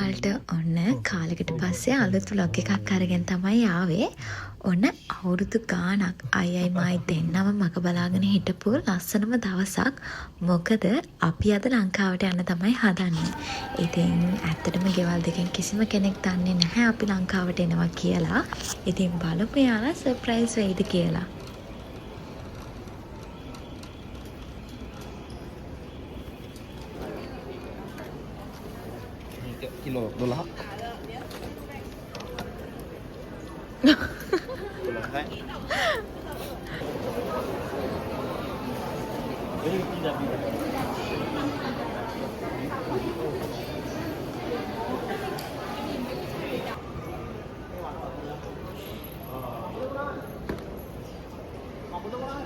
වලට ඔන්න කාලෙකට පස්සේ අලුත් vlog එකක් අරගෙන තමයි ආවේ. ඔන්න අවුරුදු ගාණක් අයයි මායි දෙන්නම මග බලාගෙන හිටපු ලස්සනම දවසක්. මොකද අපි අද ලංකාවට යන්න තමයි හදන්නේ. ඉතින් ඇත්තටම ගෙවල් දෙකෙන් කිසිම කෙනෙක් දන්නේ නැහැ අපි ලංකාවට එනවා කියලා. ඉතින් බලමු යාලා සර්ප්‍රයිස් වෙයිද කියලා. Kilo 12. 12.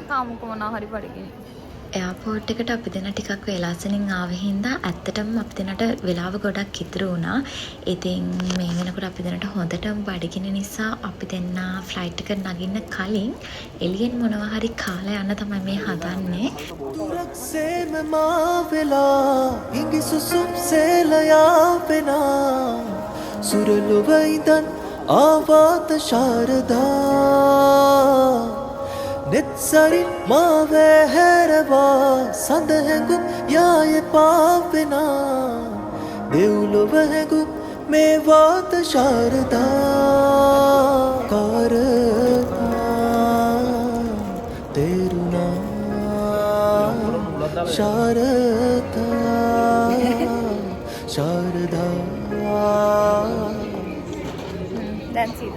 කාමුක මොනවා හරි පරිගිනේ. එයාපෝට් එකට අපි දෙන්න ටිකක් වෙලාසනින් ආවෙ හින්දා ඇත්තටම අපි දෙන්නට වෙලාව ගොඩක් ඉතුරු වුණා. ඉතින් මේ වෙනකොට අපි දෙන්නට හොඳටම බඩගිනි නිසා අපි දෙන්න ෆ්ලයිට් එකට නගින්න කලින් එළියෙන් මොනවා හරි කාලා යන්න තමයි මේ හදන්නේ. දුරක්සේම මාවෙලා ඉඟි සුසුම් සේලයා වෙනා සුරලුව ඉඳන් ආවාත ශාරදා නෙත්සරින් මාවැහැරවා සඳහැඟුම් යාය පාවෙනා දෙව්ලොව හැඟුම් මේ වාත ශාරදා කාරණා තේරුණා ශාරදා ශාරදා දැන් සීද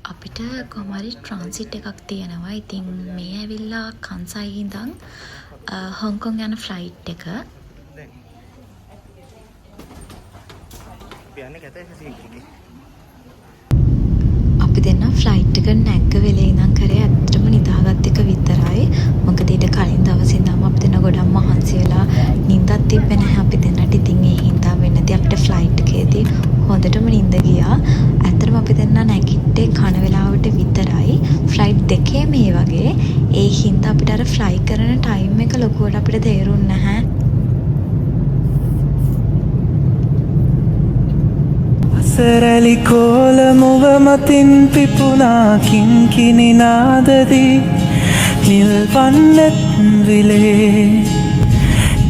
අපිට කොහමරි ට්‍රාන්සිට් එකක් තියෙනවා. ඉතින් මේ ඇවිල්ලා කන්සයි ඉඳන් හොංකොං යන ෆ්ලයිට් එක. අපි දෙන්න ෆ්ලයිට් එක නැග්ග වෙලේ ඉඳන් කරේ ඇත්තටම නිදාගත් එක විතරයි. මොකද ඊට කලින් දවසේ ඉඳන් අපි දෙන්න ගොඩක් මහන්සි වෙලා නිින්දක් තිබ්බේ නැහැ අපි දෙන්නට. ඉතින් ඒ හින්දා වෙන්නදී අපිට ෆ්ලයිට් එකේදී හොඳටම නිින්ද ගියා. ඇත්තටම අපි දෙන්න නැගිට්ටේ කන වෙලාවට විතරයි. ෆ්ලයිට් දෙකේ මේ වගේ. ඒ හින්දා අපිට අර ෆ්ලයි කරන ටයිම් එක ලොකුවට අපිට තේරුන්නේ නැහැ. අසරැලි කෝල මුව මතින් පිපුණා කිංකිණි නාදදී නිල් වන්නත් විලේ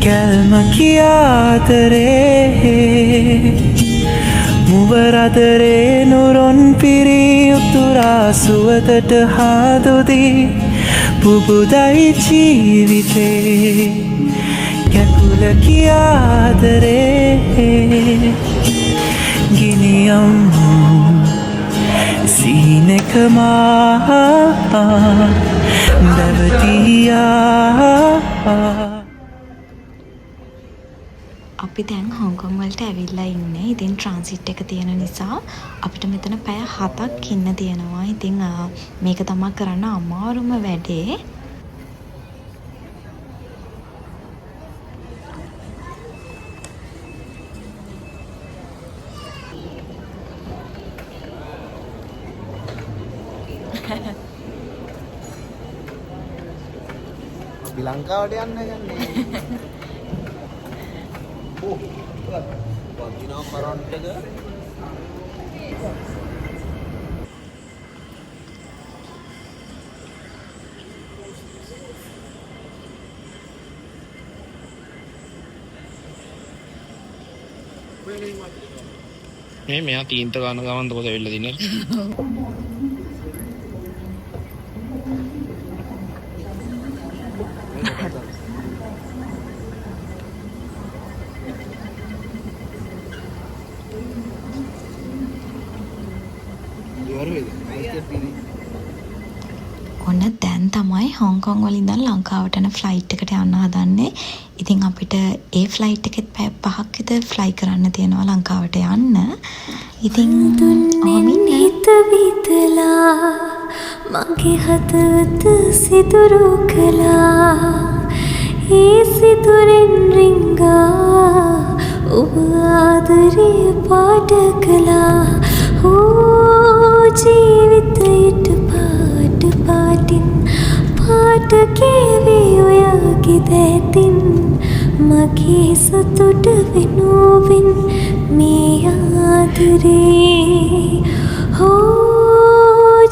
කැල්ම කියාතරේ මුවරදරේ නුරොන් පිරී උතුරා සුවතට හාදුදී පුබුදයි ජීවිතේ කැකුල කියාදරේ ගිනියම් සීනෙකමා දවතියා අපි දැන් හොංකොං වලට ඇවිල්ලා ඉන්නේ. ඉතින් ට්‍රාන්සිට් එක තියෙන නිසා අපිට මෙතන පැය 7ක් ඉන්න තියෙනවා. ඉතින් මේක තමයි කරන්න අමාරුම වැඩේ. අපි ලංකාවට යන්න යන්නේ. ඕ වදිනා කරන්ට් එක මේ මෙයා තීන්ත ගන්න ගමන් තෝද වෙන්න දිනේ. ඔන්න දැන් තමයි හොංකොං වලින් ඉඳන් ලංකාවට යන ෆ්ලයිට් එකට යන්න හදන්නේ. ඉතින් අපිට ඒ ෆ්ලයිට් එකෙත් පැය 5ක් විතර ෆ්ලයි කරන්න තියෙනවා ලංකාවට යන්න. ඉතින් දුන්නෙන් හිත විතලා මගේ හදවත සිදුරු කළා. ඒ සිදුරෙන් රිංගා ඔබ ආදරේ පාට කළා. ජීවිතයට පාට පාටින් පාට කේවේ ඔයාගේ දැතින් මගේ සතුට වෙනුවෙන් මේ ආදරේ.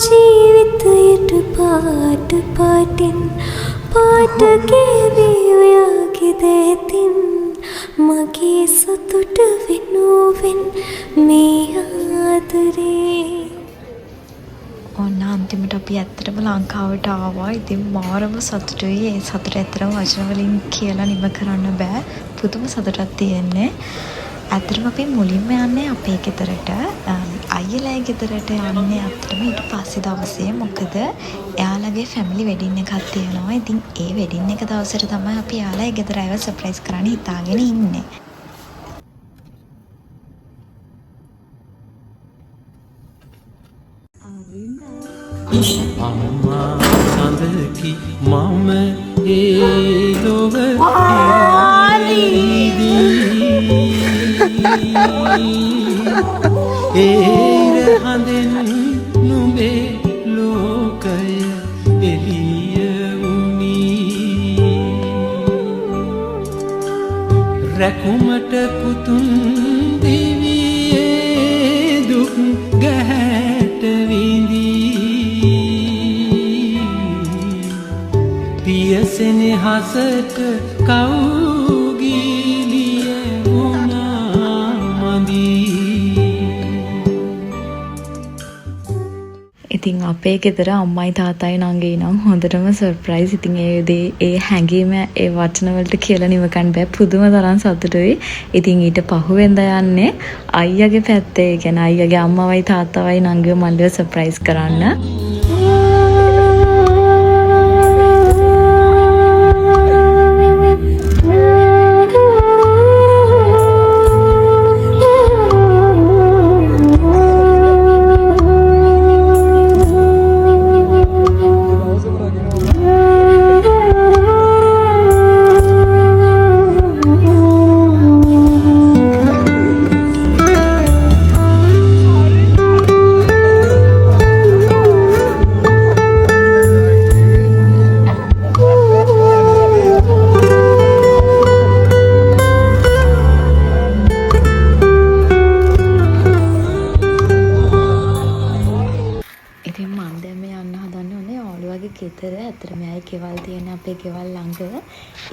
ජීවිතයට පාට පාටින් පාට කේවේ ඔයාගේ දැතින් මගේ සතුට වෙනුවෙන් මේ ආදරේ. ඔන්න අන්තිමට අපි ඇත්තටම ලංකාවට ආවා. ඉතින් මාරම සතුටුයි. ඒ සතුට ඇත්තටම වචන වලින් කියලා නිම කරන්න බෑ. පුදුම සතුටක් තියෙන්නේ. ඇත්තටම අපි මුලින්ම යන්නේ අපේ ගෙදරට. අයියලා ගෙදරට යන්නේ ඇත්තටම ඊට පස්සේ දවසේ. මොකද එයාලගේ ෆැමිලි වෙඩින් එකක් තියෙනවා. ඉතින් ඒ වෙඩින් එක දවසට තමයි අපි එයාලා ඒ ගෙදර ආව සර්ප්‍රයිස් කරන්න හිතාගෙන ඉන්නේ. අම්මා සඳකි මම ඒ ලොව ඒර හඳෙන් නුඹේ ලෝකය එළිය වුණී. රැකුමට පුතුන් දිවියේ දුක් ගැහැට විඳී. පියසෙනෙහසට කවුගිලිය වුණා මදී. ඉතින් අපේ ගෙදර අම්මයි තාත්තයි නංගී නම් හොඳටම සර්ප්‍රයිස්. ඉතින් ඒ හැඟීම ඒ වචන වලට කියලා නිම ගන්න බෑ. පුදුම තරම් සතුටුයි. ඉතින් ඊට පහුවෙන්ද යන්නේ අයියාගේ පැත්තේ. ඒ කියන්නේ අයියාගේ අම්මවයි තාත්තවයි නංගිව මල්ලිව සර්ප්‍රයිස් කරන්න. ගෙදර. ඇත්තටම එයායි ගෙවල් තියෙන අපේ ගෙවල් ළඟ.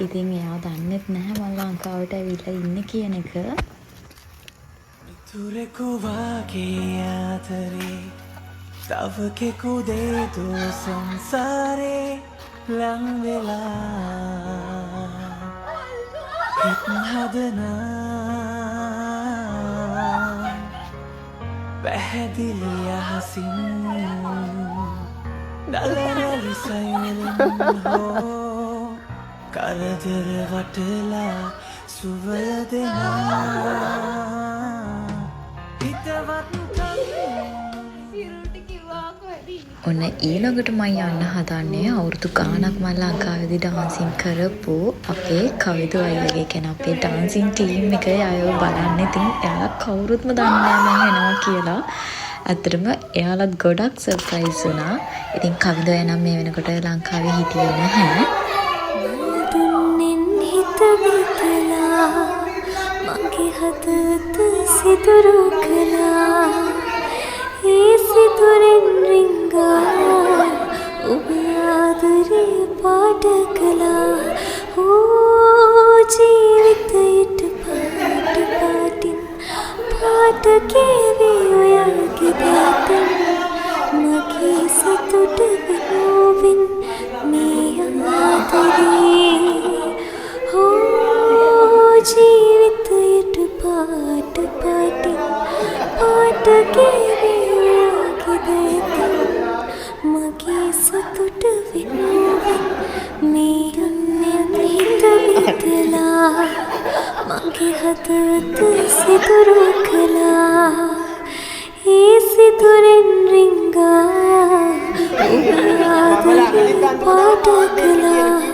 ඉතින් එයා දන්නෙත් නැහැ මම ලංකාවට ඇවිල්ලා ඉන්නේ කියන එක. තුරෙකු වාගේ ආතරේ තව කෙකු දේතු සංසාරේ ලං වෙලා හිත් හදනා පැහැදිලි අහසින් දලනලි සයලෙන් හෝ කරදර වටලා සුවය දෙනා ඔන්න ඊළඟට මම යන්න හදන්නේ අවුරුදු ගාණක් මම ලංකාවේදී ඩාන්සින් කරපු අපේ කවිදු අයියගේ කියන අපේ ඩාන්සින් ටීම් එකේ අයව බලන්න. ඉතින් එයාලා කවුරුත්ම දන්නේ නැහැ මම එනවා කියලා. ඇත්තටම එයාලත් ගොඩක් සර්ප්‍රයිස් වුණා. ඉතින් කවිදු අය නම් මේ වෙනකොට ලංකාවේ හිටියේ නැහැ. දුන්නෙන් හිත විතලා මගේ හදවත සිදුරු කළා. ඒ සිදුරෙන් රිංගා ඔබ ආදරේ පාට කළා. ජීවිතයට පාට පාටින් පාට කේවේ ඔයාගේ දැතින් මගේ සතුට වෙනුවෙන් මේ ආදරේ. ජීවිතයට පාට පාටින් පාට කේවේ ඔයාගේ දැතින් මගේ සතුට වෙනුවෙන් මේ හිත විතලා ඔබගේ හදවත සිදුරු කළා ඒ සිදුරෙන් රිංගා ඔබ ආදරේ පාට කළා